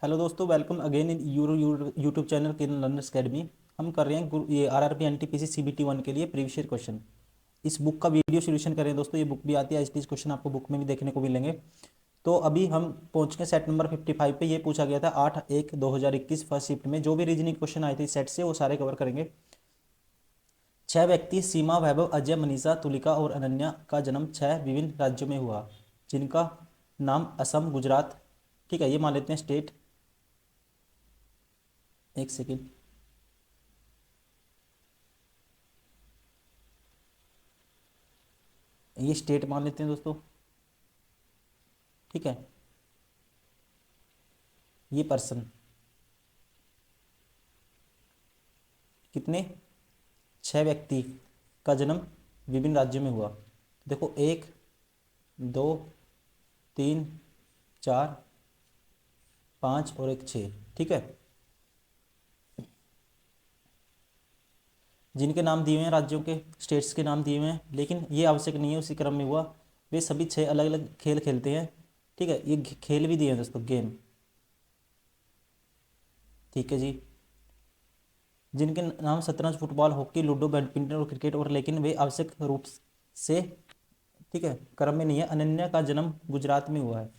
Hello दोस्तों, welcome again in YouTube channel Kiran learners academy. हम कर रहे हैं ये आरआरबी एनटीपीसी सीबीटी 1 के लिए प्रीवियस ईयर क्वेश्चन। इस बुक का वीडियो सोल्यूशन कर रहे हैं दोस्तों। ये बुक भी आती है, एज क्वेश्चन आपको बुक में भी देखने को मिलेंगे। तो अभी हम पहुंच गए सेट नंबर 55 पे। ये पूछा गया था 8/1/2021 फर्स्ट शिफ्ट में। जो भी रीजनिंग क्वेश्चन आए थे इस सेट से वो सारे कवर करेंगे। 6 व्यक्ति सीमा, वैभव, अजय, मनीषा, तुलिका और अनन्या का जन्म 6 विभिन्न राज्यों में हुआ, जिनका नाम असम, गुजरात, ठीक है, ये मान लेते हैं स्टेट। एक सेकेंड, ये स्टेट मान लेते हैं दोस्तों, ठीक है। ये पर्सन, कितने, 6 व्यक्ति का जन्म विभिन्न राज्यों में हुआ। देखो, 1, 2, 3, 4, 5 और एक 6, ठीक है। जिनके नाम दिए हुए हैं राज्यों के, स्टेट्स के नाम दिए हुए हैं, लेकिन ये आवश्यक नहीं है उसी क्रम में हुआ। वे सभी 6 अलग अलग खेल खेलते हैं, ठीक है। ये खेल भी दिए हैं दोस्तों, गेम, ठीक है जी। जिनके नाम शतरंज, फुटबॉल, हॉकी, लूडो, बैडमिंटन और क्रिकेट और, लेकिन वे आवश्यक रूप से, ठीक है, क्रम में नहीं है। अनन्या का जन्म गुजरात में हुआ है,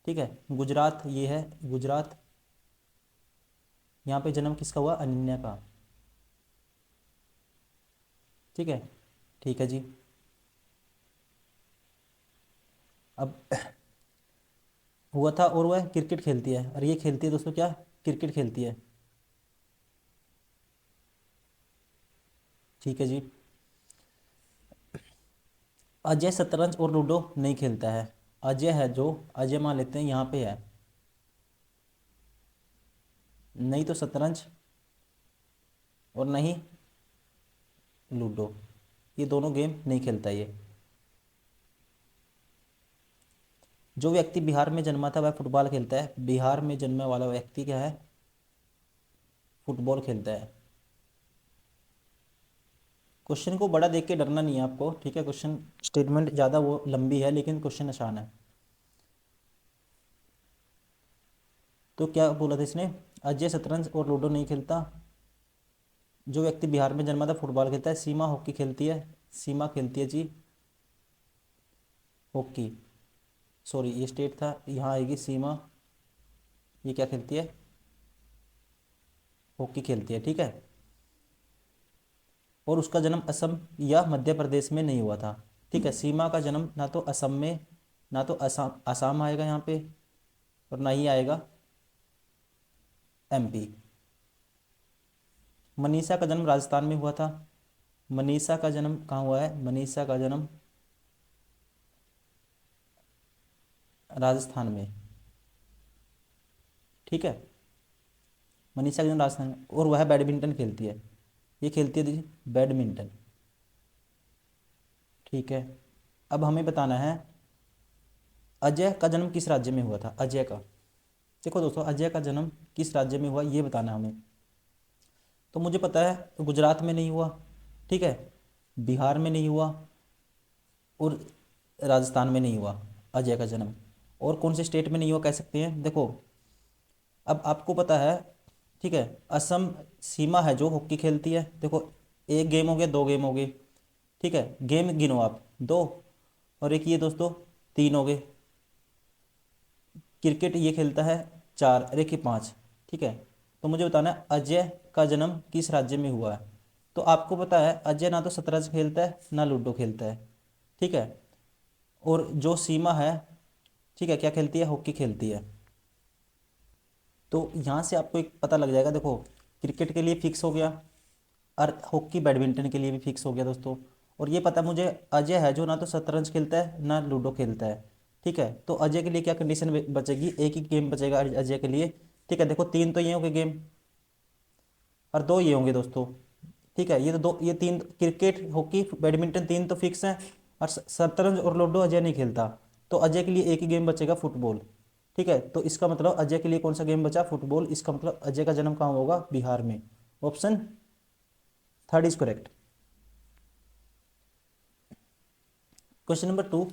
ठीक है। गुजरात ये है, गुजरात। यहाँ पे जन्म किसका हुआ? अनन्या का, ठीक है। ठीक है जी। अब हुआ था, और वह क्रिकेट खेलती है, और ये खेलती है दोस्तों क्या? क्रिकेट खेलती है, ठीक है जी। अजय शतरंज और लूडो नहीं खेलता है। अजय है जो, अजय मान लेते हैं यहाँ पे है, नहीं तो शतरंज और नहीं लूडो, ये दोनों गेम नहीं खेलता ये। जो व्यक्ति बिहार में जन्मा था वह फुटबॉल खेलता है। बिहार में जन्मे वाला व्यक्ति क्या है? फुटबॉल खेलता है। क्वेश्चन को बड़ा देख के डरना नहीं है आपको, ठीक है। क्वेश्चन स्टेटमेंट ज़्यादा वो लंबी है, लेकिन क्वेश्चन आसान है। तो क्या बोला था इसने? अजय शतरंज और लूडो नहीं खेलता। जो व्यक्ति बिहार में जन्मा था फुटबॉल खेलता है। सीमा हॉकी खेलती है, सीमा खेलती है जी हॉकी। सॉरी, ये स्टेट था, यहाँ आएगी सीमा। ये क्या खेलती है? हॉकी खेलती है, ठीक है। और उसका जन्म असम या मध्य प्रदेश में नहीं हुआ था, ठीक है। सीमा का जन्म ना तो असम में, ना तो असम असम आएगा यहाँ पे, और ना ही आएगा एमपी। मनीषा का जन्म राजस्थान में हुआ था। मनीषा का जन्म कहाँ हुआ है? मनीषा का जन्म राजस्थान में, ठीक है। मनीषा का जन्म राजस्थान में, और वह बैडमिंटन खेलती है। ये खेलती है जी बैडमिंटन, ठीक है। अब हमें बताना है अजय का जन्म किस राज्य में हुआ था। अजय का, देखो दोस्तों, अजय का जन्म किस राज्य में हुआ ये बताना है हमें। तो मुझे पता है गुजरात में नहीं हुआ, ठीक है, बिहार में नहीं हुआ, और राजस्थान में नहीं हुआ अजय का जन्म। और कौन से स्टेट में नहीं हुआ कह सकते हैं? देखो, अब आपको पता है, ठीक है, असम सीमा है जो हॉकी खेलती है। देखो, एक गेम हो गया, दो गेम हो गए, ठीक है। गेम गिनो आप, दो, और एक ये दोस्तों, तीन हो गए। क्रिकेट ये खेलता है, चार, और एक ये पाँच, ठीक है। तो मुझे बताना है अजय का जन्म किस राज्य में हुआ है। तो आपको पता है अजय ना तो शतरंज खेलता है ना लूडो खेलता है, ठीक है। और जो सीमा है, ठीक है, क्या खेलती है? हॉकी खेलती है। तो यहाँ से आपको एक पता लग जाएगा। देखो, क्रिकेट के लिए फिक्स हो गया, और हॉकी बैडमिंटन के लिए भी फिक्स हो गया दोस्तों। और ये पता मुझे अजय है जो ना तो शतरंज खेलता है ना लूडो खेलता है, ठीक है। तो अजय के लिए क्या कंडीशन बचेगी? एक ही गेम बचेगा अजय के लिए, ठीक है। देखो, तीन तो ये होंगे गेम, और दो ये होंगे दोस्तों, ठीक है। ये तो दो, ये तीन, क्रिकेट, हॉकी, बैडमिंटन, तीन तो फिक्स हैं। और शतरंज और लूडो अजय नहीं खेलता। तो अजय के लिए एक ही गेम बचेगा, फुटबॉल, ठीक है। तो इसका मतलब अजय के लिए कौन सा गेम बचा? फुटबॉल। इसका मतलब अजय का जन्म कहाँ होगा? बिहार में। Option third is correct. Question number 2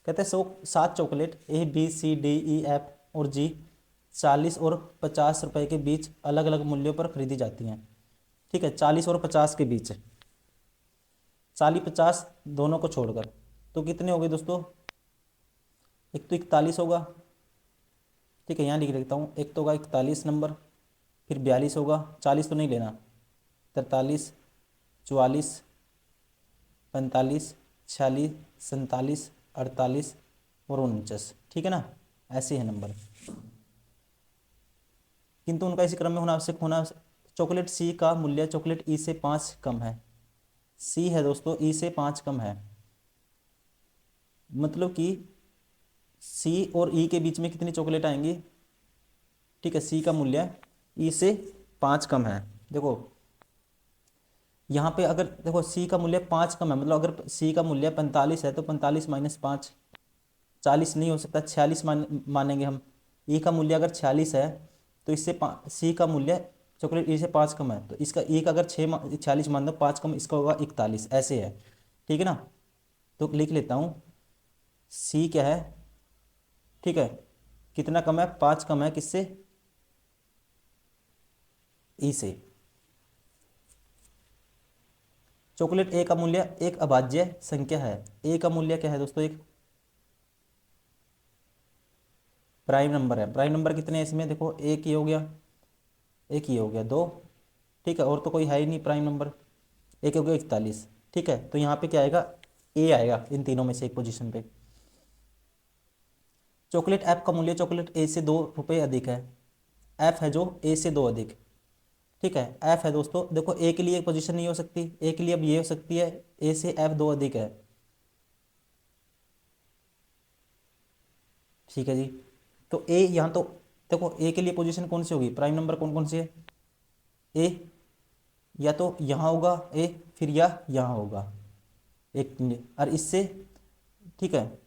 कहते हैं, 7 chocolate A B C D E F और G 40 और 50 रुपए के बीच अलग अलग मूल्यों पर खरीदी जाती हैं। ठीक है, 40 और 50 के बीच, 40 50 दोनों को छोड़कर, तो कितने हो गए दोस्तों? एक तो 41 होगा, ठीक है, यहाँ लिख देता हूँ, एक तो होगा 41 नंबर, फिर 42 होगा, 40 तो नहीं लेना, 43 44 45 46 47 48 और 49, ठीक है ना, ऐसे है नंबर, किंतु उनका इसी क्रम में होना आवश्यक होना। चॉकलेट सी का मूल्य चॉकलेट ई से 5 कम है। सी है दोस्तों, ई से 5 कम है, मतलब कि सी और ई के बीच में कितनी चॉकलेट आएंगी? ठीक है, सी का मूल्य ई से 5 कम है। देखो यहाँ पे अगर देखो सी का मूल्य 5 कम है, मतलब अगर सी का मूल्य 45 है तो 45 माइनस 5, 40 नहीं हो सकता, 46 मानेंगे हम। ई का मूल्य अगर 46 है तो इससे सी का मूल्य चॉकलेट ई से 5 कम है, तो इसका ई का अगर 46 मान दो, 5 कम, इसका होगा 41, ऐसे है, ठीक है ना। तो लिख लेता हूँ, सी क्या है, ठीक है, कितना कम है? 5 कम है, किससे? ई से। चॉकलेट ए का मूल्य एक अभाज्य संख्या है। ए का मूल्य क्या है दोस्तों? एक प्राइम नंबर है। प्राइम नंबर कितने हैं इसमें? देखो एक ही हो गया, एक ही हो गया, दो, ठीक है, और तो कोई है ही नहीं प्राइम नंबर, एक हो गया 41, ठीक है। तो यहाँ पे क्या आएगा? ए आएगा इन तीनों में से एक पोजीशन पे। चॉकलेट एफ का मूल्य चॉकलेट ए से 2 रुपये अधिक है। एफ है जो ए से 2 अधिक, ठीक है, एफ है दोस्तों। देखो ए के लिए एक पोजीशन नहीं हो सकती, ए के लिए अब ये हो सकती है, ए से एफ 2 अधिक है, ठीक है जी। तो ए यहाँ तो देखो ए के लिए पोजीशन कौन सी होगी? प्राइम नंबर कौन कौन सी है? ए या तो यहाँ होगा ए, फिर या यहाँ होगा एक, और इससे, ठीक है,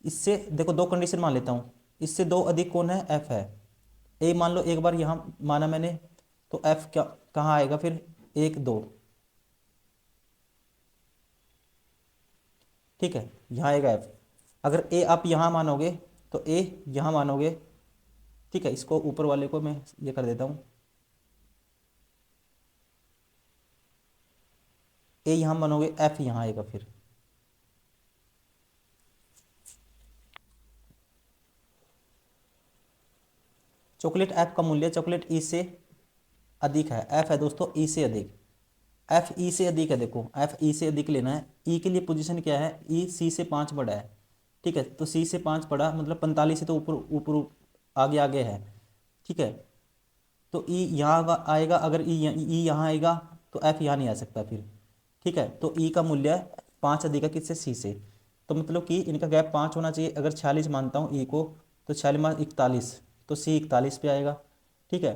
इससे देखो दो कंडीशन मान लेता हूँ, इससे 2 अधिक कौन है? एफ है। ए मान लो एक बार यहाँ माना मैंने, तो एफ क्या कहाँ आएगा फिर? 1 2, ठीक है, यहाँ आएगा एफ। अगर ए आप यहाँ मानोगे तो ए यहाँ मानोगे, ठीक है, इसको ऊपर वाले को मैं ये कर देता हूँ, ए यहाँ मानोगे, एफ यहाँ आएगा फिर। चॉकलेट एफ का मूल्य चॉकलेट ई से अधिक है। एफ है दोस्तों ई से अधिक, एफ ई से अधिक है, देखो एफ ई से अधिक लेना है। ई के लिए पोजीशन क्या है? ई सी से 5 बड़ा है, ठीक है, तो सी से 5 बड़ा मतलब 45 से तो ऊपर ऊपर आगे आगे है, ठीक है। तो ई यहाँ आएगा, अगर ई यहाँ आएगा तो एफ यहाँ नहीं आ सकता फिर, ठीक है। तो ई का मूल्य 5 अधिक है किससे? सी से। तो मतलब कि इनका गैप 5 होना चाहिए। अगर 46 मानता हूँ ई को, तो 46 मान 41, तो सी 41 पे आएगा, ठीक है।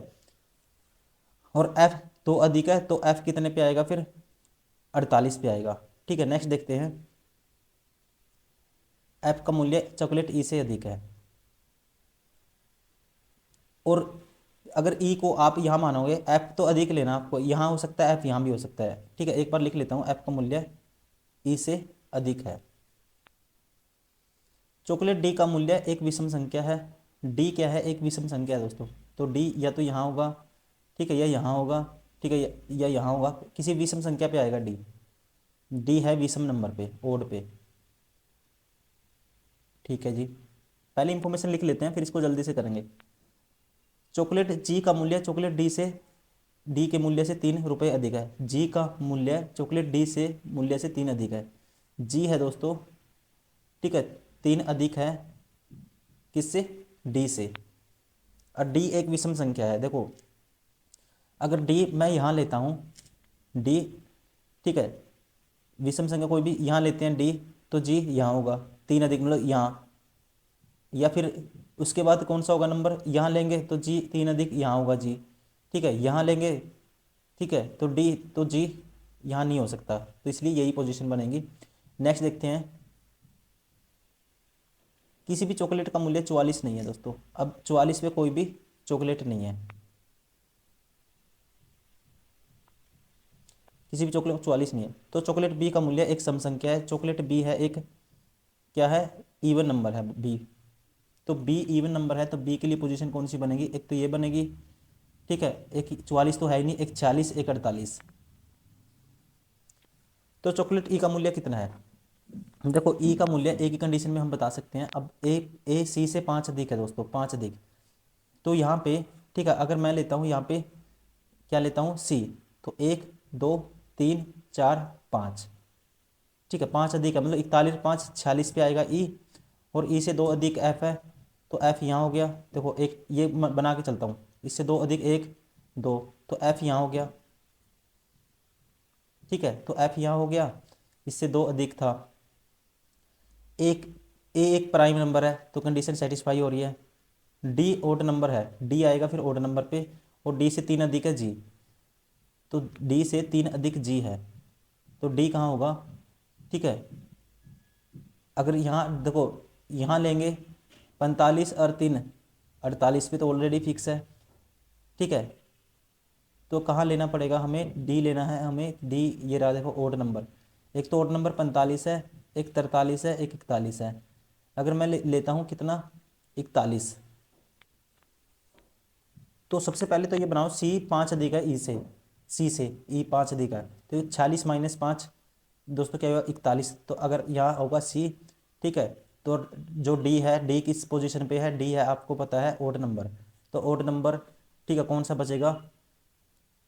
और एफ 2 अधिक है, तो एफ कितने पे आएगा फिर? 48 पे आएगा, ठीक है। नेक्स्ट देखते हैं, एफ का मूल्य चॉकलेट ई से अधिक है, और अगर ई को आप यहाँ मानोगे, एफ तो अधिक लेना आपको, यहाँ हो सकता है एफ यहाँ भी हो सकता है, ठीक है। एक बार लिख लेता हूँ, एफ का मूल्य ई से अधिक है। चॉकलेट डी का मूल्य एक विषम संख्या है। डी क्या है? एक विषम संख्या है दोस्तों। तो डी या तो यहाँ होगा, ठीक है, या यहाँ होगा, ठीक है, या यहाँ होगा, किसी विषम संख्या पे आएगा डी। डी है विषम नंबर पे, ओड पे, ठीक है जी। पहले इंफॉर्मेशन लिख लेते हैं, फिर इसको जल्दी से करेंगे। चॉकलेट जी का मूल्य चॉकलेट डी से, डी के मूल्य से 3 रुपये अधिक है। जी का मूल्य चॉकलेट डी से मूल्य से 3 अधिक है। जी है दोस्तों, ठीक है, 3 अधिक है किससे? डी से। और डी एक विषम संख्या है। देखो अगर डी मैं यहाँ लेता हूँ, डी, ठीक है, विषम संख्या कोई भी यहाँ लेते हैं डी, तो जी यहाँ होगा 3 अधिक, मतलब यहाँ, या फिर उसके बाद कौन सा होगा नंबर? यहाँ लेंगे तो जी 3 अधिक यहाँ होगा जी, ठीक है, यहाँ लेंगे, ठीक है, तो डी, तो जी यहाँ नहीं हो सकता, तो इसलिए यही पोजीशन बनेगी। नेक्स्ट देखते हैं, किसी भी चॉकलेट का मूल्य 44 नहीं है दोस्तों। अब 44 पे कोई भी चॉकलेट नहीं है, किसी भी चॉकलेट 44 नहीं है, तो चॉकलेट बी का मूल्य एक सम संख्या है। चॉकलेट बी है एक क्या है? इवन नंबर है बी, तो बी इवन नंबर है, तो बी के लिए पोजीशन कौन सी बनेगी, एक तो ये बनेगी, ठीक है, एक 44 तो है ही नहीं, एक 40 एक 48। तो चॉकलेट ई का मूल्य कितना है, देखो ई का मूल्य एक ही कंडीशन में हम बता सकते हैं। अब ए सी से 5 अधिक है दोस्तों, 5 अधिक, तो यहाँ पे ठीक है, अगर मैं लेता हूँ यहाँ पे क्या लेता हूँ सी, तो 1 2 3 4 5, ठीक है, 5 अधिक है मतलब 41 5 46 पे आएगा ई, और ई से 2 अधिक एफ है, तो एफ यहाँ हो गया। देखो एक ये बना के चलता हूँ, इससे 2 अधिक 1 2, तो एफ यहाँ हो गया, ठीक है, तो एफ यहाँ हो गया, इससे 2 अधिक था एक, ए एक प्राइम नंबर है तो कंडीशन सेटिस्फाई हो रही है। डी ओड नंबर है, डी आएगा फिर ओड नंबर पे, और डी से 3 अधिक है जी, तो डी से 3 अधिक जी है, तो डी कहाँ होगा, ठीक है। अगर यहाँ देखो यहाँ लेंगे 45 और 3 48 पे तो ऑलरेडी फिक्स है, ठीक है, तो कहाँ लेना पड़ेगा हमें, डी लेना है हमें, डी ये रहा देखो ओड नंबर, एक तो ओड नंबर 45 है, एक 43 है, एक 41 है। अगर मैं लेता हूँ कितना 41, तो सबसे पहले तो ये बनाओ सी 5 अधिक है ई से, सी से ई 5 अधिक है, तो 46 - 5 दोस्तों क्या होगा 41, तो अगर यहाँ होगा सी, ठीक है, तो जो डी है, डी किस पोजीशन पे है, डी है आपको पता है ओड नंबर, तो ओड नंबर, ठीक है, कौन सा बचेगा,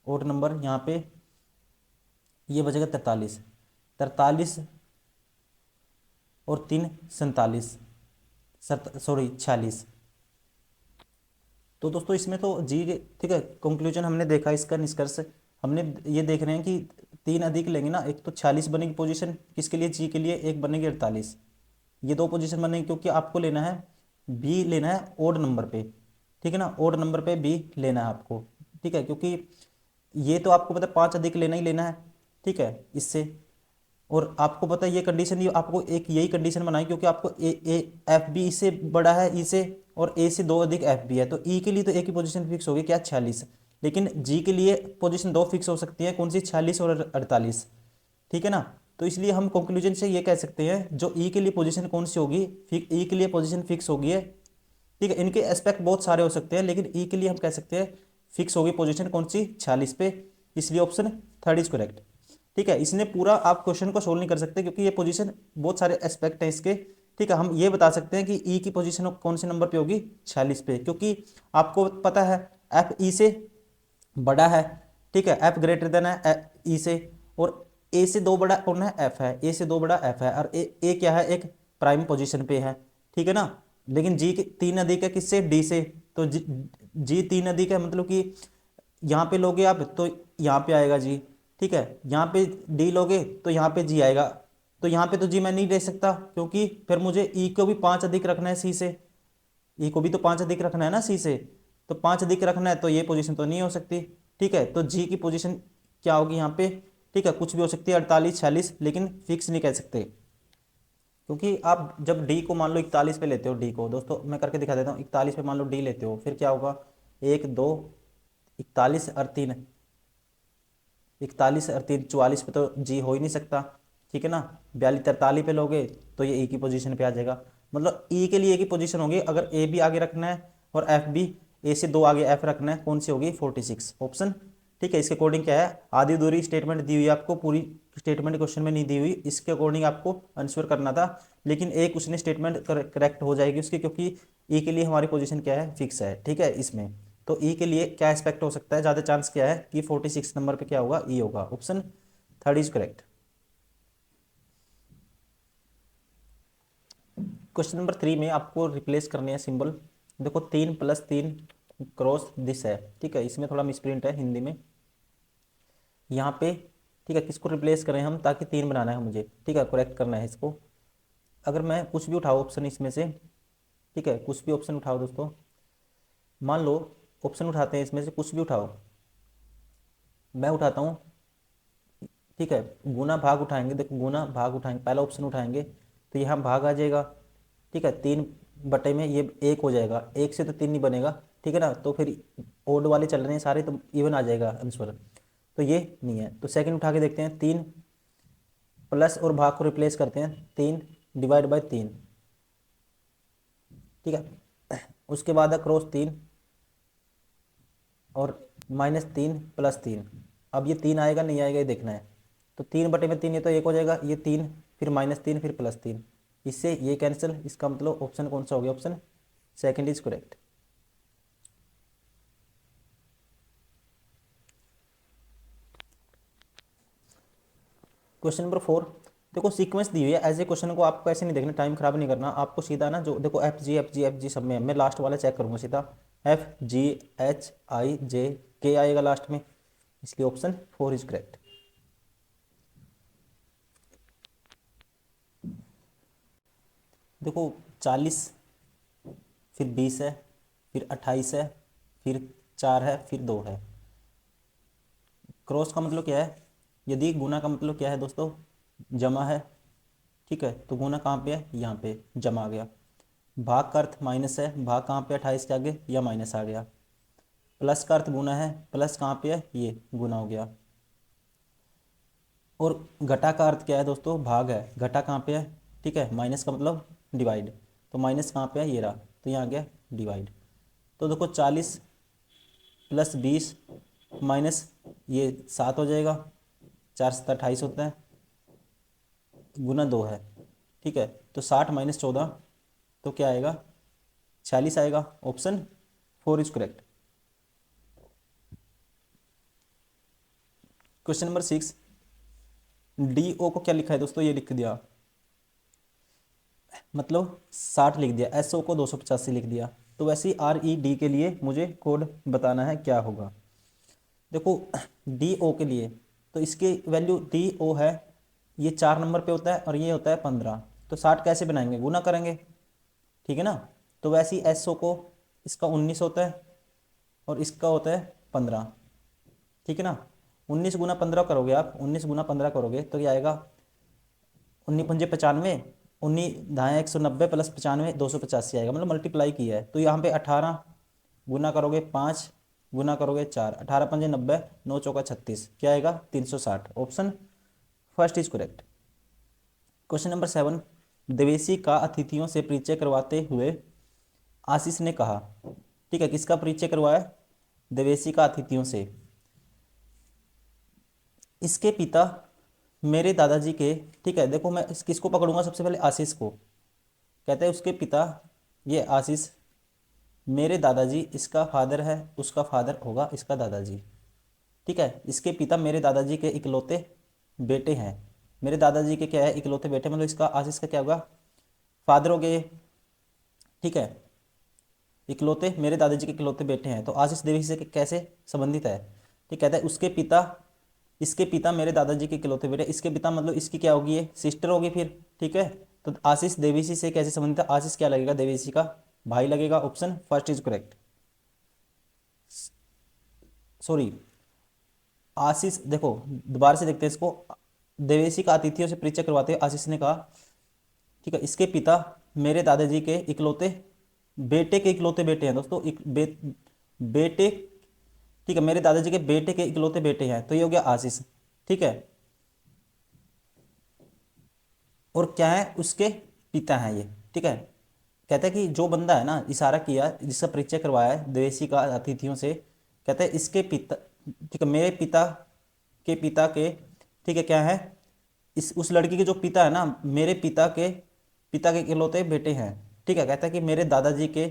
ओड नंबर यहाँ पे ये बचेगा 43, 43 और 3 47, सॉरी 46। तो दोस्तों इसमें तो जी, ठीक है, कंक्लूजन हमने देखा, इसका निष्कर्ष हमने ये देख रहे हैं कि 3 अधिक लेंगे ना, एक तो 46 बनेगी पोजीशन किसके लिए, जी के लिए, एक बनेगी 48, ये 2 पोजीशन बनेगी, क्योंकि आपको लेना है बी, लेना है ओड नंबर पे, ठीक है ना, ओड नंबर पे बी लेना है आपको, ठीक है, क्योंकि ये तो आपको पता है 5 अधिक लेना ही लेना है, ठीक है, इससे, और आपको पता है ये कंडीशन, ये आपको एक यही कंडीशन बनाई क्योंकि आपको ए ए एफ बी इससे बड़ा है ई से, और ए से 2 अधिक एफ बी है, तो ई के लिए तो एक ही पोजीशन फिक्स होगी क्या 46, लेकिन जी के लिए पोजीशन 2 फिक्स हो सकती है, कौन सी 46 और 48, ठीक है ना। तो इसलिए हम कंक्लूजन से ये कह सकते हैं जो ई के लिए पोजीशन कौन सी होगी, ई के लिए पोजीशन फिक्स होगी है, ठीक है, इनके एस्पेक्ट बहुत सारे हो सकते हैं, लेकिन ई के लिए हम कह सकते हैं फिक्स होगी पोजीशन कौन सी 46 पे, इसलिए ऑप्शन थर्ड इज करेक्ट, ठीक है। इसने पूरा आप क्वेश्चन को सोल्व नहीं कर सकते क्योंकि ये पोजीशन बहुत सारे एस्पेक्ट हैं इसके, ठीक है, हम ये बता सकते हैं कि ई की पोजीशन कौन से नंबर पे होगी 46 पे, क्योंकि आपको पता है एफ ई से बड़ा है, ठीक है, एफ ग्रेटर देन है ई से, और ए से 2 बड़ा कौन है, एफ है, ए से 2 बड़ा एफ है, और ए क्या है, एक प्राइम पोजीशन पे है, ठीक है ना। लेकिन जी 3 अधिक है किससे, डी से, तो जी 3 अधिक है, मतलब कि यहाँ पे लोगे आप तो यहाँ पे आएगा जी, ठीक है, यहाँ पे डी लोगे तो यहाँ पे जी आएगा, तो यहाँ पे तो जी मैं नहीं ले सकता क्योंकि फिर मुझे ई को भी 5 अधिक रखना है सी से, ई को भी तो 5 अधिक रखना है ना सी से, तो 5 अधिक रखना है, तो ये पोजीशन तो नहीं हो सकती, ठीक है, तो जी की पोजीशन क्या होगी यहाँ पे, ठीक है, कुछ भी हो सकती है 48 46, लेकिन फिक्स नहीं कह सकते, क्योंकि आप जब डी को मान लो 41 पे लेते हो, डी को दोस्तों मैं करके दिखा देता हूँ, 41 पे मान लो डी लेते हो, फिर क्या होगा 1 2 41 और 3, 41 और 3 44 पे तो जी हो ही नहीं सकता, ठीक है ना। 42 43 पे लोगे तो ये ए की पोजीशन पे आ जाएगा, मतलब ई के लिए ए की पोजीशन होगी, अगर ए भी आगे रखना है और एफ भी, ए से 2 आगे एफ रखना है, कौन सी होगी 46 ऑप्शन, ठीक है। इसके अकॉर्डिंग क्या है, आधी अधूरी स्टेटमेंट दी हुई है आपको, पूरी स्टेटमेंट क्वेश्चन में नहीं दी हुई, इसके अकॉर्डिंग आपको आंसर करना था, लेकिन एक उसने स्टेटमेंट करेक्ट हो जाएगी उसकी, क्योंकि ई के लिए हमारी पोजीशन क्या है, फिक्स है, ठीक है इसमें। तो ई के लिए क्या एक्सपेक्ट हो सकता है, ज़्यादा चांस क्या है कि 46 नंबर पे क्या होगा, ई होगा, option third is correct. Question number 3 में आपको रिप्लेस करने हैं सिंबल, देखो 3 + 3 क्रॉस दिस है, ठीक है, इसमें थोड़ा मिसप्रिंट है हिंदी में यहाँ पे, ठीक है, किसको रिप्लेस करें हम, ताकि 3 बनाना है मुझे, ठीक है, करेक्ट करना है इसको। अगर मैं कुछ भी उठाऊँ ऑप्शन इसमें से, ठीक है, कुछ भी ऑप्शन उठाओ दोस्तों, मान लो ऑप्शन उठाते हैं इसमें से कुछ भी उठाओ, मैं उठाता हूँ, ठीक है, गुना भाग उठाएंगे, देखो गुना भाग उठाएंगे, पहला ऑप्शन उठाएंगे तो यहाँ भाग आ जाएगा, ठीक है, 3 में ये 1 हो जाएगा, 1 से तो 3 नहीं बनेगा, ठीक है ना, तो फिर ओड वाले चल रहे हैं सारे, तो इवन आ जाएगा आंसर, तो ये नहीं है। तो सेकंड उठा के देखते हैं, 3 प्लस और भाग को रिप्लेस करते हैं, 3 ÷ 3, ठीक है, उसके बाद है क्रॉस 3 और -3 +3। अब ये 3 आएगा नहीं आएगा ये देखना है। तो 3/3 ये तो 1 हो जाएगा, ये 3 फिर -3 फिर +3, इससे ये कैंसिल। इसका मतलब ऑप्शन कौन सा हो गया? Option second is correct. Question number 4, देखो सीक्वेंस दी हुई है। ऐसे क्वेश्चन को आपको ऐसे नहीं देखना, टाइम खराब नहीं करना आपको, सीधा ना जो देखो एफ जी सब में, मैं लास्ट वाला चेक करूंगा सीधा, FGHIJK आएगा लास्ट में, इसलिए ऑप्शन 4 इज करेक्ट। देखो 40 फिर 20 है फिर 28 है फिर 4 है फिर 2 है। क्रॉस का मतलब क्या है? यदि गुना का मतलब क्या है दोस्तों? जमा है, ठीक है। तो गुना कहाँ पे है? यहाँ पे जमा आ गया। भाग का अर्थ माइनस है, भाग कहाँ पे? 28 के आगे या माइनस आ गया। प्लस का अर्थ गुना है, प्लस कहाँ पे है? ये गुना हो गया। और घटा का अर्थ क्या है दोस्तों? भाग है, घटा कहाँ पे है? ठीक है, माइनस का मतलब डिवाइड, तो माइनस कहाँ पे है? ये रहा, तो यहाँ आ गया डिवाइड। तो देखो 40 + 20 माइनस ये 7 हो जाएगा, 4 7 28 होता है, गुना 2 है, ठीक है। तो 60 - 14 तो क्या आएगा? 46 आएगा। Option 4 is correct. Question number 6, DO को क्या लिखा है दोस्तों? ये लिख दिया, मतलब 60 लिख दिया, SO को 285 लिख दिया। तो वैसे ही RED के लिए मुझे कोड बताना है क्या होगा। देखो DO के लिए तो इसकी वैल्यू DO है, ये 4 नंबर पे होता है और ये होता है 15। तो 60 कैसे बनाएंगे? गुना करेंगे, ठीक है ना। तो वैसे ही SO को इसका 19 होता है और इसका होता है 15, ठीक है ना। 19 गुना 15 करोगे आप, 19 गुना 15 करोगे तो क्या आएगा? 19 × 5 = 95, 19 × 190 + 95 285 आएगा, मतलब मल्टीप्लाई किया है। तो यहाँ पे 18 गुना करोगे 5 गुना करोगे 4, 18 × 5 = 90, 9 × 4 = 36, क्या आएगा? 360। Option first is correct. Question number 7, देवेशी का अतिथियों से परिचय करवाते हुए आशीष ने कहा, ठीक है, किसका परिचय करवाया? देवेशी का अतिथियों से। इसके पिता मेरे दादाजी के, ठीक है, देखो मैं किसको पकड़ूंगा? सबसे पहले आशीष को। कहते हैं उसके पिता, ये आशीष, मेरे दादाजी, इसका फादर है, उसका फादर होगा इसका दादाजी, ठीक है। इसके पिता मेरे दादाजी के इकलौते बेटे हैं। मेरे दादाजी के क्या है? इकलौते बेटे, मतलब इसका आशीष का क्या होगा? फादर हो गए, ठीक है। इकलौते, मेरे दादाजी के इकलौते बेटे हैं, तो आशीष देवी से कैसे संबंधित है? ठीक, कहता है उसके पिता, इसके पिता मेरे दादाजी के इकलौते बेटे, इसके पिता मतलब इसकी क्या होगी? ये सिस्टर होगी फिर, ठीक है। तो आशीष देवीसी से कैसे संबंधित है? आशीष क्या लगेगा? देवीसी का भाई लगेगा। Option first is correct. Sorry, Ashish, देखो दोबारा से देखते हैं इसको। देवेशी का अतिथियों से परिचय करवाते हुए आशीष ने कहा, ठीक है, इसके पिता मेरे दादाजी के इकलौते बेटे के इकलौते बेटे हैं दोस्तों, बेटे, ठीक है, मेरे दादाजी के बेटे के इकलौते बेटे हैं, तो ये हो गया आशीष, ठीक है। और क्या है? उसके पिता हैं ये, ठीक है। कहता है कि जो बंदा है ना, इशारा किया, जिसका परिचय करवाया है देवेशी का अतिथियों से, कहता है इसके पिता, ठीक है, मेरे पिता के, ठीक है, क्या है? इस उस लड़की के जो पिता है ना, मेरे पिता के इकलौते बेटे हैं, ठीक है। कहता है कि मेरे दादाजी के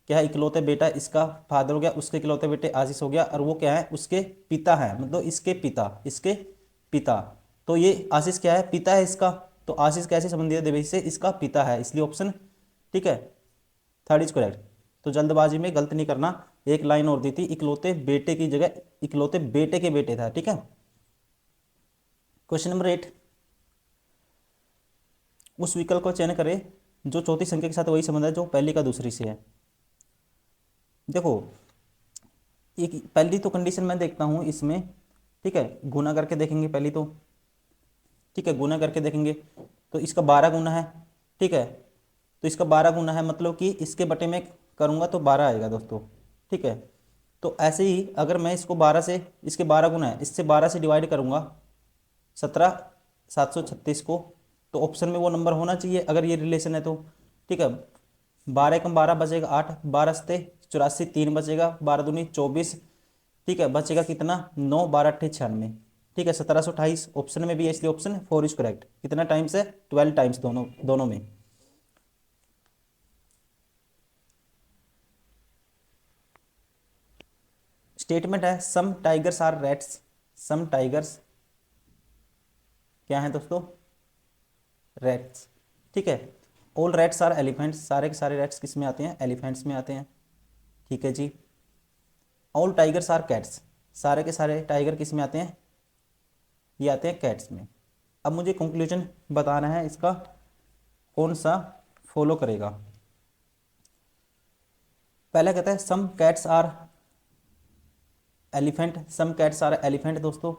क्या है? इकलौते बेटा, इसका फादर हो गया, उसके इकलौते बेटे आशीष हो गया, और वो क्या है? उसके पिता है, मतलब इसके पिता। तो ये आशीष क्या है? पिता है इसका। तो आशीष कैसे संबंधित है देवेश से? इसका पिता है, इसलिए ऑप्शन, ठीक है, थर्ड इज करेक्ट। तो जल्दबाजी में गलत नहीं करना, एक लाइन और दी थी, इकलौते बेटे की जगह इकलौते बेटे के बेटे था, ठीक है। क्वेश्चन नंबर 8, उस विकल्प का चयन करें जो चौथी संख्या के साथ वही संबंध है जो पहली का दूसरी से है। देखो एक पहली तो कंडीशन मैं देखता हूँ इसमें, ठीक है, गुना करके देखेंगे पहली तो, ठीक है, गुना करके देखेंगे तो इसका 12 गुना है, ठीक है। तो इसका 12 गुना है, मतलब कि इसके बटे में करूँगा तो 12 आएगा दोस्तों, ठीक है। तो ऐसे ही अगर मैं इसको 12 से, इसके 12 गुना है, इससे 12 से डिवाइड करूँगा 17,736 को, तो ऑप्शन में वो नंबर होना चाहिए अगर ये रिलेशन है तो, ठीक है। 12 कम 12 बचेगा 8, 12 सते 84, 3 बचेगा, 12 दूनी 24, ठीक है, बचेगा कितना 9, 12 अट्ठे 96, ठीक है 1728 ऑप्शन में भी है, इसलिए ऑप्शन 4 इज करेक्ट। कितना टाइम्स है 12 टाइम्स, दोनों दोनों में। स्टेटमेंट है some tigers are rats, some tigers क्या है दोस्तों, रैट्स, ठीक है। ऑल रैट्स आर एलिफेंट्स, सारे के सारे रैट्स किस में आते हैं, एलिफेंट्स में आते हैं, ठीक है जी। ऑल टाइगर्स आर कैट्स, सारे के सारे टाइगर किस में आते हैं, ये आते हैं कैट्स में। अब मुझे कंक्लूजन बताना है इसका कौन सा फॉलो करेगा। पहला कहता है some cats are elephant, some cats are elephant दोस्तों,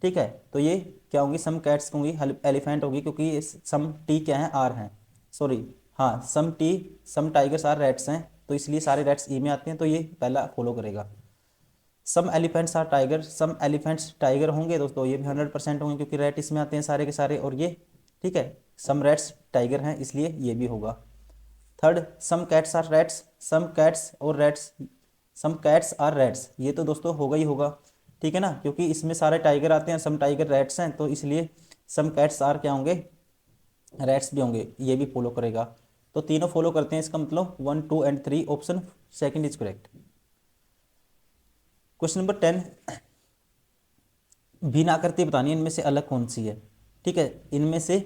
ठीक है। तो ये क्या होंगी, सम कैट्स होंगी एलिफेंट होगी, क्योंकि ये सम टी क्या है, आर हैं, सॉरी, हाँ some T, some tigers are rats हैं, तो इसलिए सारे रैट्स ई में आते हैं, तो ये पहला फॉलो करेगा। Some elephants are tiger, some elephants tiger होंगे दोस्तों, ये भी 100% होंगे, क्योंकि रैट इसमें आते हैं सारे के सारे, और ये, ठीक है, सम रैट्स टाइगर हैं, इसलिए ये भी होगा। Third, some cats are rats, some cats और rats, some cats are rats, ये तो दोस्तों होगा ही होगा, ठीक है ना, क्योंकि इसमें सारे टाइगर आते हैं, सम टाइगर रैट्स हैं, तो इसलिए सम कैट्स आर क्या होंगे, रैट्स भी होंगे, ये भी फॉलो करेगा। तो तीनों फॉलो करते हैं, इसका मतलब 1, 2 and 3 option second is correct. Question number 10, भिन्न आकृति बतानी है, इनमें से अलग कौन सी है, ठीक है, इनमें से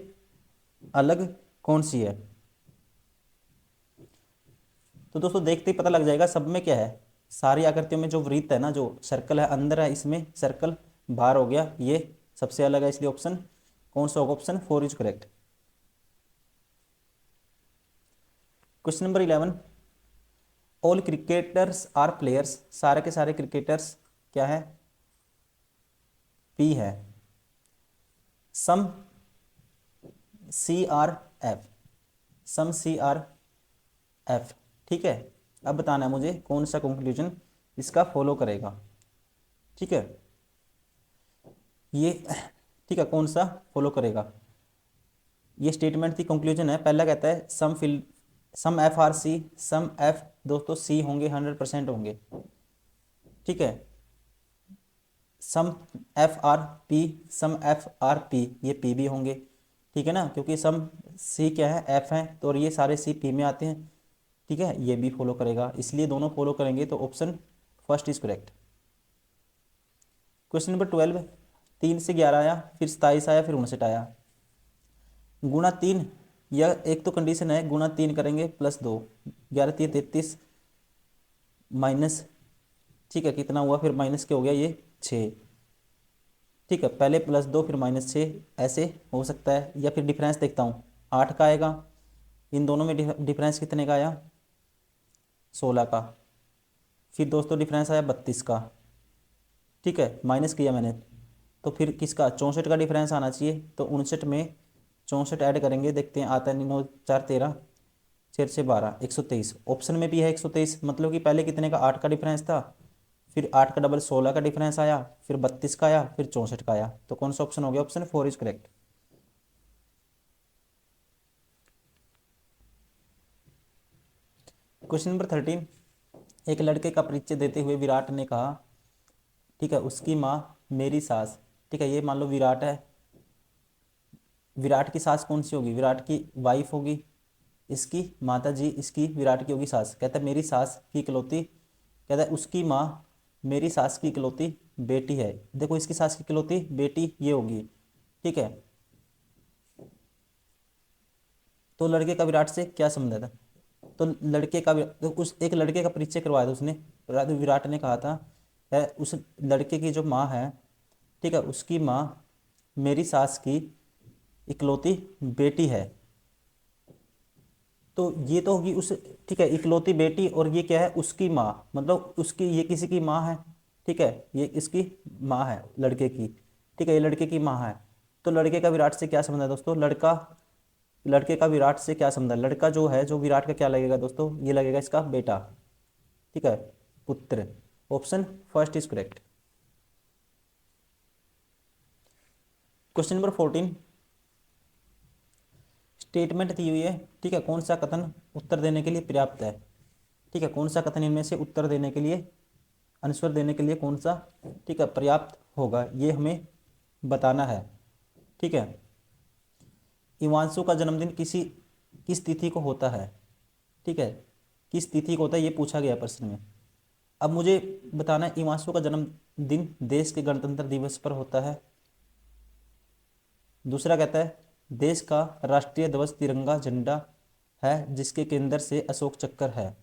अलग कौन सी है। तो दोस्तों देखते ही पता लग जाएगा सब में क्या है, सारी आकृतियों में जो वृत्त है ना, जो सर्कल है अंदर है, इसमें सर्कल बाहर हो गया, ये सबसे अलग है, इसलिए ऑप्शन कौन सा होगा, option 4 is correct. Question number 11, all cricketers are players, सारे के सारे क्रिकेटर्स क्या है, पी है। Some C are F, some C are F, ठीक है। अब बताना है मुझे कौन सा कंक्लूजन इसका फॉलो करेगा, ठीक है, ये, ठीक है, कौन सा फॉलो करेगा। ये स्टेटमेंट थी, कंक्लूजन है। पहला कहता है सम एफ आर सी, सम एफ दोस्तों सी होंगे, 100% होंगे, ठीक है। सम एफ आर पी, सम एफ आर पी, ये पी भी होंगे, ठीक है ना, क्योंकि सम सी क्या है, एफ है, तो और ये सारे सी पी में आते हैं, ठीक है, ये भी फॉलो करेगा, इसलिए दोनों फॉलो करेंगे, तो option first is correct. Question number 12, 3 से 11 आया, फिर 27 आया, फिर 59 आया, गुणा 3, यह एक तो कंडीशन है, गुणा 3 करेंगे +2, 11 3 33 माइनस, ठीक है, कितना हुआ, फिर माइनस क्या हो गया, ये 6, ठीक है, पहले +2 फिर -6, ऐसे हो सकता है, या फिर डिफरेंस देखता हूँ 8 का आएगा, इन दोनों में डिफरेंस कितने का आया, 16 का, फिर दोस्तों डिफरेंस आया 32 का, ठीक है, माइनस किया मैंने, तो फिर किसका 64 का डिफरेंस आना चाहिए, तो 59 में 64 ऐड करेंगे, देखते हैं आता है, 9 4 13, 6 6 12, 123, ऑप्शन में भी है 123, मतलब कि पहले कितने का 8 का डिफरेंस था, फिर 8 का डबल 16 का डिफरेंस आया, फिर 32 का आया, फिर 64 का आया, तो कौन सा ऑप्शन हो गया, option 4 is correct. Question number 13, एक लड़के का परिचय देते हुए विराट ने कहा, ठीक है, उसकी माँ मेरी सास, ठीक है, ये मान लो विराट है, विराट की सास कौन सी होगी, विराट की वाइफ होगी, इसकी माता जी, इसकी विराट की होगी सास, कहता है मेरी सास की इकलौती, कहता है उसकी माँ मेरी सास की इकलौती बेटी है, देखो इसकी सास की इकलौती बेटी ये होगी, ठीक है। तो लड़के का विराट से क्या संबंध था, तो लड़के का तो उस एक लड़के का परिचय करवाया था उसने, विराट ने कहा था, उस लड़के की जो माँ है, ठीक है, उसकी माँ मेरी सास की इकलौती बेटी है, तो ये तो होगी उस, ठीक है, इकलौती बेटी, और ये क्या है, उसकी माँ, मतलब उसकी, ये किसी की माँ है, ठीक है, ये इसकी माँ है लड़के की, ठीक है, ये लड़के की माँ है, तो लड़के का विराट से क्या संबंध है दोस्तों, लड़के का विराट से क्या संबंध है, लड़का जो है, जो विराट का क्या लगेगा दोस्तों, ये लगेगा इसका बेटा, ठीक है, पुत्र, option first is correct. Question number 14, statement दी हुई है, ठीक है, कौन सा कथन उत्तर देने के लिए पर्याप्त है, ठीक है, कौन सा कथन इनमें से उत्तर देने के लिए, आंसर देने के लिए कौन सा, ठीक है, पर्याप्त होगा, ये हमें बताना है, ठीक है। इवांशु का जन्मदिन किस तिथि को होता है, ठीक है, किस तिथि को होता है, ये पूछा गया प्रश्न में। अब मुझे बताना है इवांशु का जन्मदिन देश के गणतंत्र दिवस पर होता है। दूसरा कहता है देश का राष्ट्रीय ध्वज तिरंगा झंडा है जिसके केंद्र से अशोक चक्र है।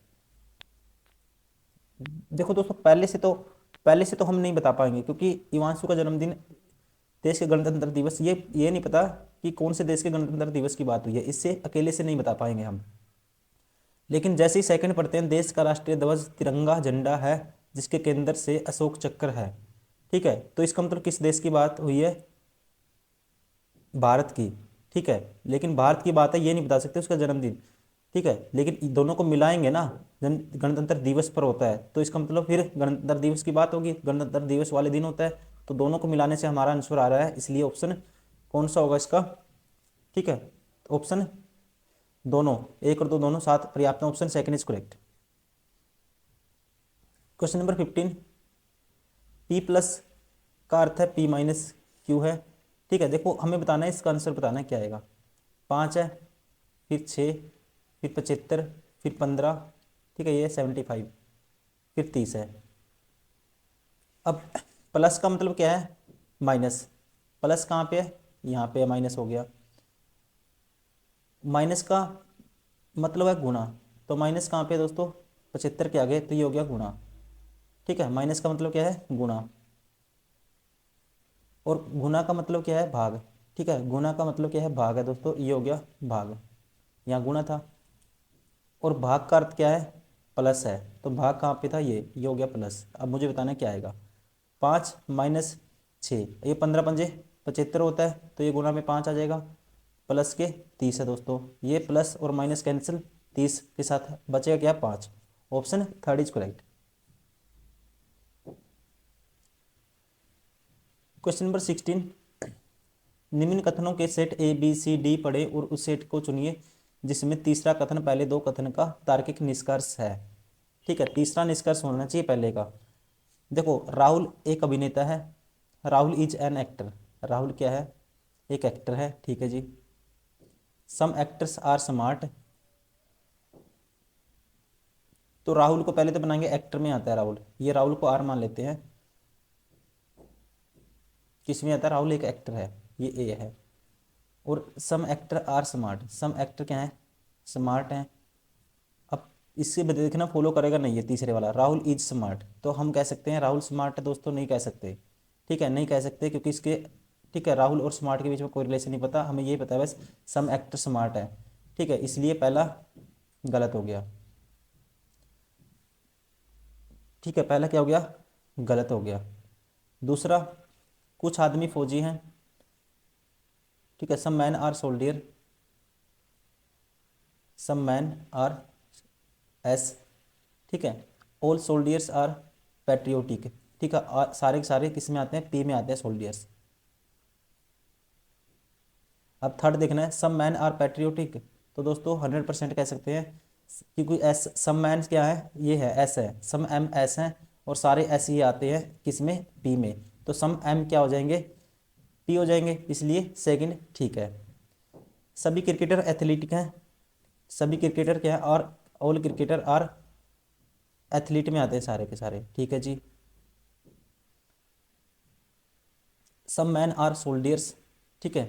देखो दोस्तों, पहले से तो हम नहीं बता पाएंगे, क्योंकि इवांशु का जन्मदिन देश के गणतंत्र दिवस, ये नहीं पता कि कौन से देश के गणतंत्र दिवस की बात हुई है, इससे अकेले से नहीं बता पाएंगे हम। लेकिन जैसे ही सेकंड पढ़ते हैं, देश का राष्ट्रीय ध्वज तिरंगा झंडा है जिसके केंद्र से अशोक चक्र है, ठीक है, तो इसका मतलब किस देश की बात हुई है, भारत की, ठीक है। लेकिन भारत की बात है, ये नहीं बता सकते उसका जन्मदिन, ठीक है, लेकिन दोनों को मिलाएंगे ना, गणतंत्र दिवस पर होता है, तो इसका मतलब फिर गणतंत्र दिवस की बात होगी, गणतंत्र दिवस वाले दिन होता है, तो दोनों को मिलाने से हमारा आंसर आ रहा है, इसलिए ऑप्शन कौन सा होगा इसका, ठीक है, ऑप्शन दोनों, एक और दो दोनों साथ पर्याप्त, option second is correct. Question number 15, P plus का अर्थ है P माइनस क्यू है, ठीक है। देखो हमें बताना है, इसका आंसर बताना है क्या आएगा। 5 है, फिर 6, फिर 75, फिर 15, ठीक है, ये 75, फिर 30 है। अब प्लस का मतलब क्या है, माइनस, प्लस कहाँ पे है, यहाँ पे है, माइनस हो गया। माइनस का मतलब है गुणा, तो माइनस कहाँ पे है दोस्तों, 75 के आगे, तो ये हो गया गुणा, ठीक है। माइनस का मतलब क्या है, गुणा, और गुना का मतलब क्या है, भाग, ठीक है, गुना का मतलब क्या है, भाग है दोस्तों, ये हो गया भाग, यहाँ गुना था, और भाग का अर्थ क्या है, प्लस है, तो भाग कहाँ पे था, ये हो गया प्लस। अब मुझे बताना है क्या आएगा, 5 माइनस 6, ये 15 पंजे 75 होता है, तो ये गुना में 5 आ जाएगा, प्लस के 30 है दोस्तों, ये प्लस और माइनस कैंसिल, 30 के साथ बचेगा क्या, 5, option third is correct. Question number 16, निम्न कथनों के set A B C D पढ़े और उस सेट को चुनिए जिसमें तीसरा कथन पहले दो कथन का तार्किक निष्कर्ष है, ठीक है, तीसरा निष्कर्ष होना चाहिए पहले का। देखो राहुल एक अभिनेता है, Rahul is an actor, Rahul क्या है, एक एक्टर है, ठीक है जी। सम एक्टर्स आर स्मार्ट, तो राहुल को पहले तो बनाएंगे, एक्टर में आता है राहुल, ये राहुल को आर मान लेते हैं, किस में आता है, राहुल एक एक्टर है, ये ए है। और सम actor are smart, some actor क्या है, स्मार्ट हैं। अब इससे देखना फॉलो करेगा नहीं है तीसरे वाला, राहुल इज स्मार्ट, तो हम कह सकते हैं राहुल स्मार्ट है दोस्तों, नहीं कह सकते, ठीक है, नहीं कह सकते, क्योंकि इसके, ठीक है, राहुल और स्मार्ट के बीच में कोई रिलेशन नहीं पता, हमें ये पता है बस सम एक्टर स्मार्ट है, ठीक है, इसलिए पहला गलत हो गया, ठीक है, पहला क्या हो गया, गलत हो गया। दूसरा, कुछ आदमी फौजी हैं, ठीक है, some man are soldier, some man are एस, ठीक है, ऑल सोल्डियर्स आर पैट्रियोटिक, ठीक है, सारे के सारे किस में आते हैं, पी में आते हैं सोल्डियर्स। अब थर्ड देखना है, सम मैन आर पैट्रियोटिक, तो दोस्तों 100% कह सकते हैं, क्योंकि एस, सम मैन क्या है, ये है एस है, सम एम एस हैं, और सारे एस ही आते हैं किस में, पी में, तो सम एम क्या हो जाएंगे, पी हो जाएंगे, इसलिए सेकंड ठीक है। सभी क्रिकेटर एथलीट हैं, सभी क्रिकेटर क्या है, और ऑल क्रिकेटर आर एथलीट में आते हैं सारे के सारे, ठीक है जी। सम मैन आर सोल्डियर्स, ठीक है,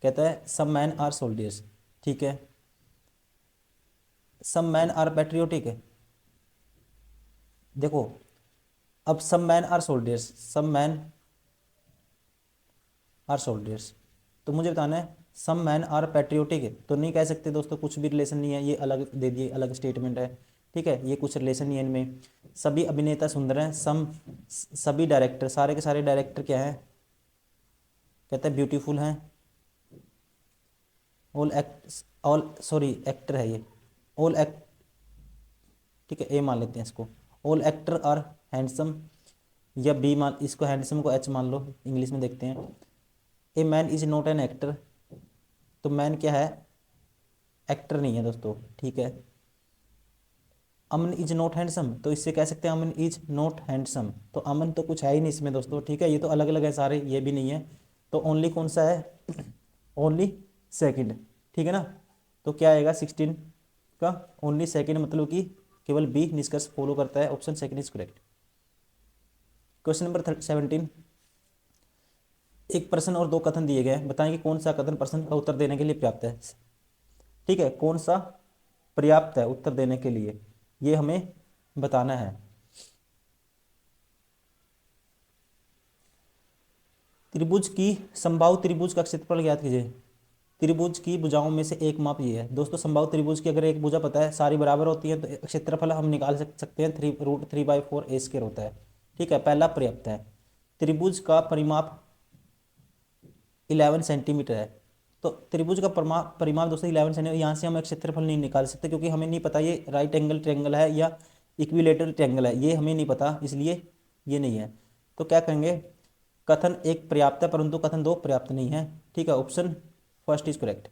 कहता है सम मैन आर सोल्डियर्स, ठीक है। सम मैन आर पैट्रियोटिक है, देखो अब some man are soldiers, some man are soldiers, तो मुझे बताना है सम मैन आर पैट्रियोटिक है, तो नहीं कह सकते दोस्तों, कुछ भी रिलेशन नहीं है, ये अलग दे दिए, अलग स्टेटमेंट है, ठीक है, ये कुछ रिलेशन नहीं है इनमें। सभी अभिनेता सुंदर हैं, सभी डायरेक्टर, सारे के सारे डायरेक्टर क्या हैं, कहते हैं ब्यूटीफुल हैं, ऑल सॉरी एक्टर है ये, ऑल एक्ट, ठीक है, ए मान लेते हैं इसको, ऑल एक्टर आर हैंडसम, या बी मान, इसको हैंडसम को एच मान लो, इंग्लिश में देखते हैं। A man is not an actor, तो मैन क्या है, एक्टर नहीं है दोस्तों, ठीक है। अमन इज नॉट हैंडसम, तो इससे कह सकते हैं अमन इज नॉट हैंडसम, तो अमन तो कुछ है ही नहीं इसमें दोस्तों, ठीक है। ये तो अलग अलग है सारे, ये भी नहीं है, तो ओनली कौन सा है, ओनली सेकंड, ठीक है ना। तो क्या आएगा 16 का ओनली सेकंड, मतलब कि केवल बी निष्कर्ष फॉलो करता है, option second is correct. Question number 17, एक प्रश्न और दो कथन दिए गए हैं, बताएं कि कौन सा कथन प्रश्न का उत्तर देने के लिए पर्याप्त है, ठीक है, कौन सा पर्याप्त है उत्तर देने के लिए, ये हमें बताना है। त्रिभुज की समबाहु त्रिभुज का क्षेत्रफल ज्ञात कीजिए। त्रिभुज की भुजाओं में से एक माप ये है दोस्तों, समबाहु त्रिभुज की अगर एक भुजा पता है सारी बराबर होती है, तो क्षेत्रफल हम निकाल सकते हैं, 3√3/4 ए स्क्वायर होता है, ठीक है, पहला पर्याप्त है। त्रिभुज का परिमाप 11 सेंटीमीटर है, तो त्रिभुज का परिमाप दोस्तों 11 सेंटीमीटर, यहाँ से हम एक क्षेत्रफल नहीं निकाल सकते, क्योंकि हमें नहीं पता ये राइट एंगल ट्रायंगल है या इक्विलेटरल ट्रायंगल है, ये हमें नहीं पता, इसलिए ये नहीं है। तो क्या करेंगे, कथन एक पर्याप्त है परंतु कथन दो पर्याप्त नहीं है, ठीक है, option first is correct.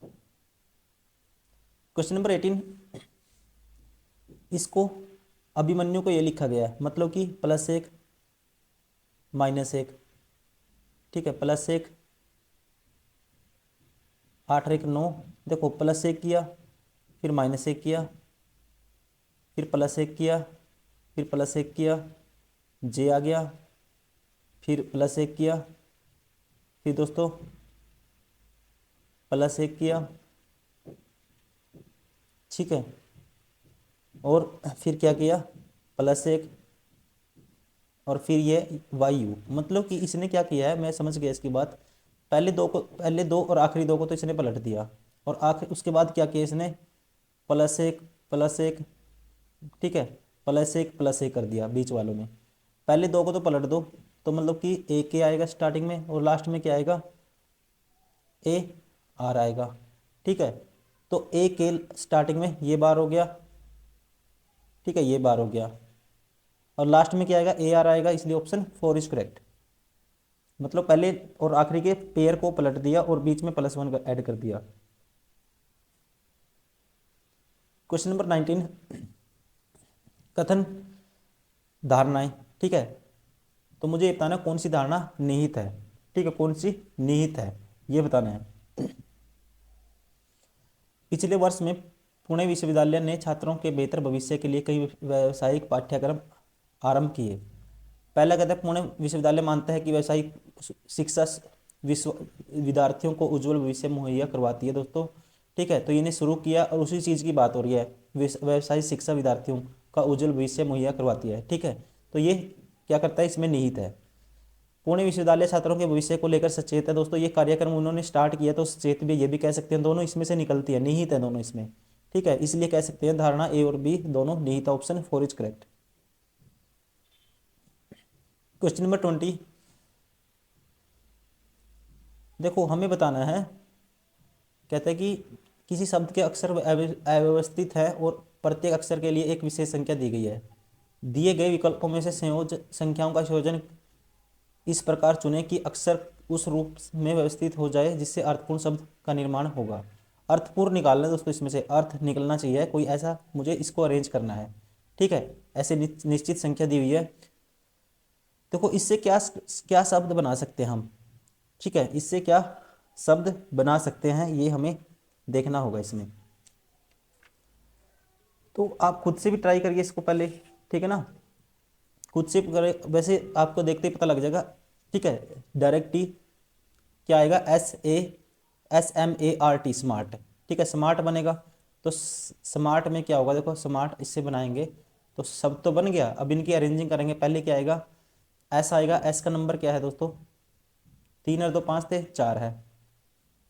Question number 18, इसको अभिमन्यु को ये लिखा गया है, मतलब कि +1 -1, ठीक है, +1 8 और 1 9, देखो +1 किया, फिर -1 किया, फिर +1 किया, फिर +1 किया, जे आ गया, फिर +1 किया, फिर दोस्तों +1 किया, ठीक है, और फिर क्या किया, +1, और फिर ये वायु, मतलब कि इसने क्या किया है, मैं समझ गया इसकी बात, पहले दो और आखिरी दो को तो इसने पलट दिया, और आखिर उसके बाद क्या किया इसने, +1 +1, ठीक है, +1 कर दिया बीच वालों में, पहले दो को तो पलट दो, तो मतलब कि ए के आएगा स्टार्टिंग में, और लास्ट में क्या आएगा, ए आर आएगा, ठीक है। तो ए के स्टार्टिंग में ये बार हो गया, ठीक है, ये बार हो गया, और लास्ट में क्या आएगा, ए आर आएगा, इसलिए ऑप्शन 4 इज करेक्ट, मतलब पहले और आखिरी के पेयर को पलट दिया और बीच में +1 ऐड कर दिया। क्वेश्चन नंबर 19, कथन धारणाएं, ठीक है, तो मुझे ये बताना कौन सी धारणा निहित है, ठीक है, कौन सी निहित है ये बताना है। पिछले वर्ष में पुणे विश्वविद्यालय ने छात्रों के बेहतर भविष्य के लिए कई व्यावसायिक पाठ्यक्रम आरंभ किए। पहला कहता है पुणे विश्वविद्यालय मानता है कि व्यावसायिक शिक्षा विश्व विद्यार्थियों को उज्जवल भविष्य मुहैया करवाती है दोस्तों, ठीक है, तो इन्हें शुरू किया और उसी चीज़ की बात हो रही है, व्यावसायिक शिक्षा विद्यार्थियों का उज्जवल भविष्य मुहैया करवाती है, ठीक है, तो ये क्या करता है, इसमें निहित है। पुणे विश्वविद्यालय छात्रों के भविष्य को लेकर सचेत है दोस्तों, ये कार्यक्रम उन्होंने स्टार्ट किया, तो सचेत भी ये भी कह सकते हैं, दोनों इसमें से निकलती है, निहित है दोनों इसमें, ठीक है, इसलिए कह सकते हैं धारणा ए और बी दोनों निहित, option 4 is correct. Question number 20, देखो हमें बताना है, कहते हैं कि किसी शब्द के अक्षर अव्यवस्थित है और प्रत्येक अक्षर के लिए एक विशेष संख्या दी गई है, दिए गए विकल्पों में से संख्याओं का संयोजन इस प्रकार चुनें कि अक्षर उस रूप में व्यवस्थित हो जाए जिससे अर्थपूर्ण शब्द का निर्माण होगा। अर्थपूर्ण निकालना है दोस्तों, इसमें से अर्थ निकलना चाहिए कोई ऐसा, मुझे इसको अरेंज करना है, ठीक है, ऐसे निश्चित संख्या दी हुई है। देखो इससे क्या क्या शब्द बना सकते हैं हम, ठीक है, इससे क्या शब्द बना सकते हैं ये हमें देखना होगा इसमें, तो आप खुद से भी ट्राई करिए इसको पहले, ठीक है ना, खुद से करें, वैसे आपको देखते ही पता लग जाएगा, ठीक है, डायरेक्ट ही क्या आएगा, SMART स्मार्ट, ठीक है, स्मार्ट बनेगा, तो स्मार्ट में क्या होगा, देखो स्मार्ट इससे बनाएंगे तो सब तो बन गया, अब इनकी अरेंजिंग करेंगे, पहले क्या आएगा, एस आएगा, एस का नंबर क्या है दोस्तों, 3 और 2 5 थे 4 है,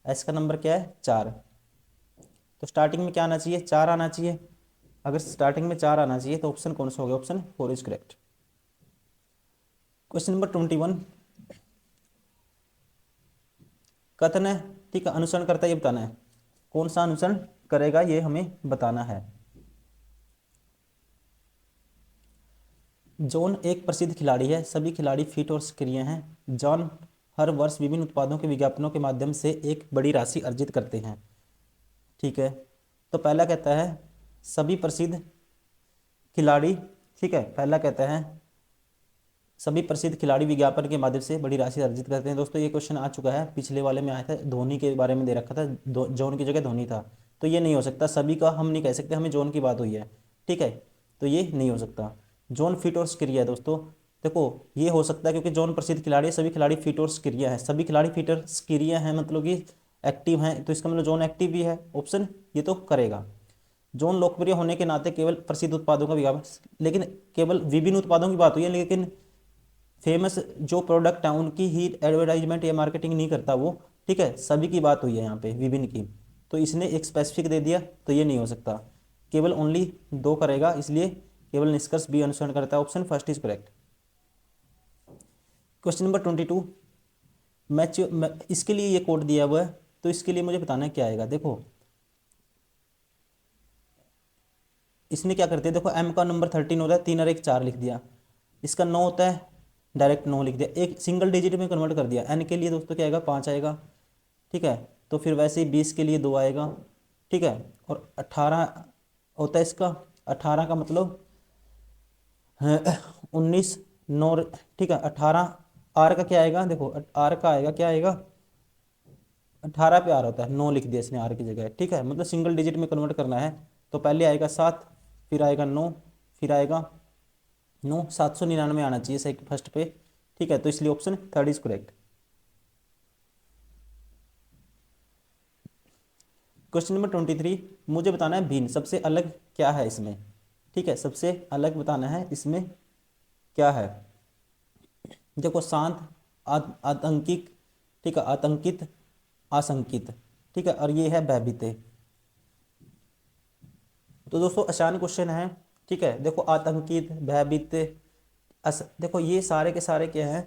एस का नंबर क्या है 4, तो स्टार्टिंग में क्या आना चाहिए, 4 आना चाहिए, अगर स्टार्टिंग में 4 आना चाहिए तो ऑप्शन कौन सा हो गया, option 4 is correct. Question number 21, कथन है, ठीक है, अनुसरण करता है ये बताना है, कौन सा अनुसरण करेगा ये हमें बताना है। जॉन एक प्रसिद्ध खिलाड़ी है, सभी खिलाड़ी फिट और सक्रिय हैं। जॉन हर वर्ष विभिन्न उत्पादों के विज्ञापनों के माध्यम से एक बड़ी राशि अर्जित करते हैं। ठीक है। तो पहला कहता है सभी प्रसिद्ध खिलाड़ी, ठीक है, पहला कहता है सभी प्रसिद्ध खिलाड़ी विज्ञापन के माध्यम से बड़ी राशि अर्जित करते हैं। दोस्तों ये क्वेश्चन आ चुका है, पिछले वाले में आया था, धोनी के बारे में दे रखा था, जॉन की जगह धोनी था। तो ये नहीं हो सकता, सभी का हम नहीं कह सकते, हमें जॉन की बात हुई है, ठीक है, तो ये नहीं हो सकता। जॉन फिट और सक्रिय है दोस्तों, देखो ये हो सकता है क्योंकि जॉन प्रसिद्ध खिलाड़ी है, सभी खिलाड़ी फिट और सक्रिय हैं, सभी खिलाड़ी फिट और सक्रिय हैं मतलब कि एक्टिव हैं, तो इसका मतलब जॉन एक्टिव भी है, ऑप्शन ये तो करेगा। जॉन लोकप्रिय होने के नाते केवल प्रसिद्ध उत्पादों का विज्ञापन, लेकिन केवल विभिन्न उत्पादों की बात हुई है, लेकिन फेमस जो प्रोडक्ट है उनकी ही एडवर्टाइजमेंट या मार्केटिंग नहीं करता वो, ठीक है, सभी की बात हुई है यहाँ पे विभिन्न की। तो इसने एक स्पेसिफिक दे दिया, तो ये नहीं हो सकता, केवल ओनली दो करेगा, इसलिए केवल निष्कर्ष बी अनुसरण करता है, option first is correct. Question number 22, इसके लिए ये कोड दिया हुआ है, तो इसके लिए मुझे बताना है क्या आएगा। देखो इसने क्या करते हैं, देखो एम का नंबर 13 होता है, 3 और 1 4 लिख दिया, इसका 9 होता है, डायरेक्ट 9 लिख दिया, एक सिंगल डिजिट में कन्वर्ट कर दिया। एन के लिए दोस्तों क्या आएगा, 5 आएगा, ठीक है, तो फिर वैसे ही 20 के लिए 2 आएगा, ठीक है, और 18 होता है इसका, 18 का मतलब 19 9, ठीक है, 18 आर का क्या आएगा, देखो आर का आएगा, क्या आएगा, 18 पे आर होता है, 9 लिख दिया इसने आर की जगह, ठीक है, मतलब सिंगल डिजिट में कन्वर्ट करना है, तो पहले आएगा 7, फिर आएगा 9, फिर आएगा 9, 799 आना चाहिए सही फर्स्ट पे, ठीक है, तो इसलिए option third is correct. Question number 23, मुझे बताना है भिन्न सबसे अलग क्या है इसमें, ठीक है, सबसे अलग बताना है इसमें क्या है। देखो शांत, आतंकित, ठीक है, आतंकित, आशंकित, ठीक है, और ये है भयभीत। तो दोस्तों आसान क्वेश्चन है, ठीक है, देखो आतंकित, भयभीत, देखो ये सारे के सारे क्या हैं,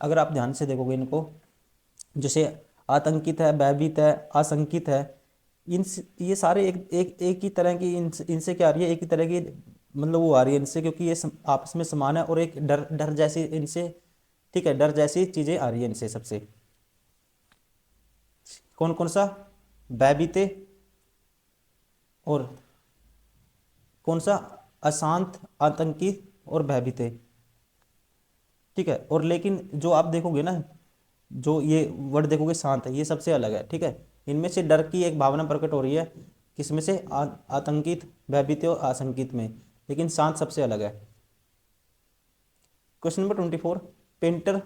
अगर आप ध्यान से देखोगे इनको, जैसे आतंकित है, भयभीत है, आशंकित है, इन ये सारे एक ही तरह की, इनसे क्या आ रही है, एक ही तरह की मतलब वो आ रही है इनसे, क्योंकि ये आपस में समान है, और एक डर डर जैसी इनसे, ठीक है, डर जैसी चीजें आ रही है इनसे सबसे। कौन कौन सा, भयभीत, और कौन सा, अशांत, आतंकी और भयभीत, ठीक है, और लेकिन जो आप देखोगे ना, जो ये वर्ड देखोगे शांत है, ये सबसे अलग है, ठीक है, इनमें से डर की एक भावना प्रकट हो रही है, किसमें से, आतंकित, भयभीत और आशंकित में, लेकिन शांत सबसे अलग है। क्वेश्चन नंबर 24, पेंटर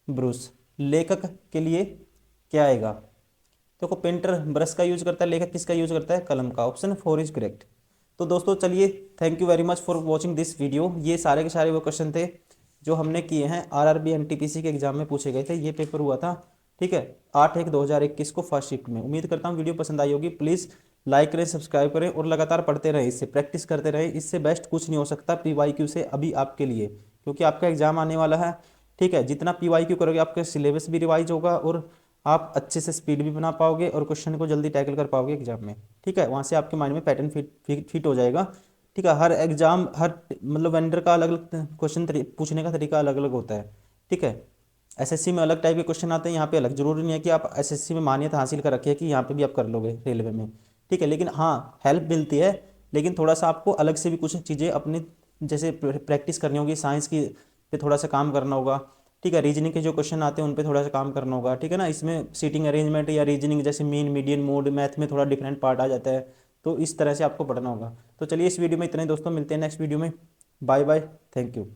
ब्रश लेखक के लिए क्या आएगा। देखो पेंटर ब्रश का यूज करता है, लेखक किसका यूज करता है, कलम का, ऑप्शन 4 इज करेक्ट। तो दोस्तों चलिए, thank you very much for watching this video. ये सारे के सारे वो क्वेश्चन थे जो हमने किए हैं आरआरबी एनटीपीसी के एग्जाम में पूछे गए थे, ये पेपर हुआ था, ठीक है, 8/1/2021 को फर्स्ट शिफ्ट में। उम्मीद करता हूँ वीडियो पसंद आई होगी, प्लीज़ लाइक करें, सब्सक्राइब करें और लगातार पढ़ते रहें, इससे प्रैक्टिस करते रहें, इससे बेस्ट कुछ नहीं हो सकता पीवाईक्यू से अभी आपके लिए, क्योंकि आपका एग्जाम आने वाला है, ठीक है, जितना पीवाईक्यू करोगे आपका सिलेबस भी रिवाइज होगा और आप अच्छे से स्पीड भी बना पाओगे और क्वेश्चन को जल्दी टैकल कर पाओगे एग्जाम में, ठीक है, वहाँ से आपके माइंड में पैटर्न फिट हो जाएगा, ठीक है। हर एग्जाम, हर मतलब वेंडर का अलग अलग क्वेश्चन पूछने का तरीका अलग अलग होता है, ठीक है, एसएससी में अलग टाइप के क्वेश्चन आते हैं, यहाँ पे अलग, जरूरी नहीं है कि आप एसएससी में मान्यता हासिल कर रखी है कि यहाँ पे भी आप कर लोगे रेलवे में, ठीक है, लेकिन हाँ हेल्प मिलती है, लेकिन थोड़ा सा आपको अलग से भी कुछ चीज़ें अपनी जैसे प्रैक्टिस करनी होगी, साइंस की पे थोड़ा सा काम करना होगा, ठीक है, रीजनिंग के जो क्वेश्चन आते हैं उन पे थोड़ा सा काम करना होगा, ठीक है ना, इसमें सीटिंग अरेंजमेंट या रीजनिंग जैसे मीन मीडियन मोड, मैथ में थोड़ा डिफरेंट पार्ट आ जाता है, तो इस तरह से आपको पढ़ना होगा। तो चलिए इस वीडियो में इतने दोस्तों, मिलते हैं नेक्स्ट वीडियो में, बाय बाय, थैंक यू।